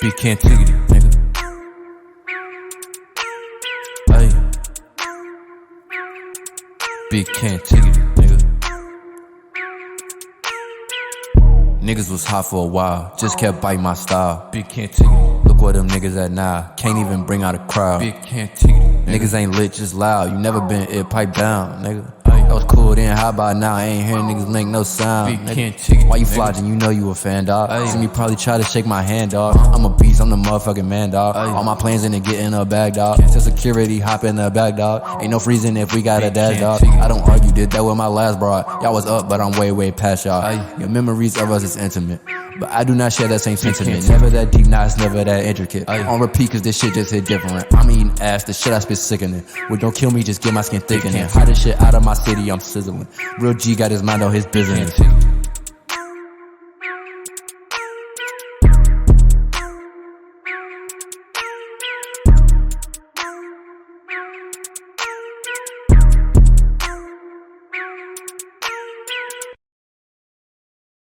Big Canttiggity, nigga. Hey. Big Canttiggity, nigga. Niggas was hot for a while, just kept biting my style. Big Canttiggity. Look where them niggas at now, can't even bring out a crowd. Big Canttiggity. Niggas ain't lit, just loud. You never been it, pipe down, nigga. That was cool then, how about now? I ain't hearing niggas make no sound. Big Canttiggity. Why you flogging? You know you a fan, dog. See me probably try to shake my hand, dog. I'm a beast, I'm the motherfucking man, dog. All my plans in to get in a bag, dog. Till security hop in the bag, dog. Ain't no freezing if we got a dash, dog. I don't argue, did that with my last broad. Y'all was up, but I'm way past y'all. Your memories of us is intimate, but I do not share that same sentiment. Never that deep, nah, it's never that intricate. On repeat, cause this shit just hit different. I'm eating ass, the shit I spit sickening. What don't kill me, just get my skin thickening. Hot as shit out of my city, I'm sizzling. Real G got his mind on his business.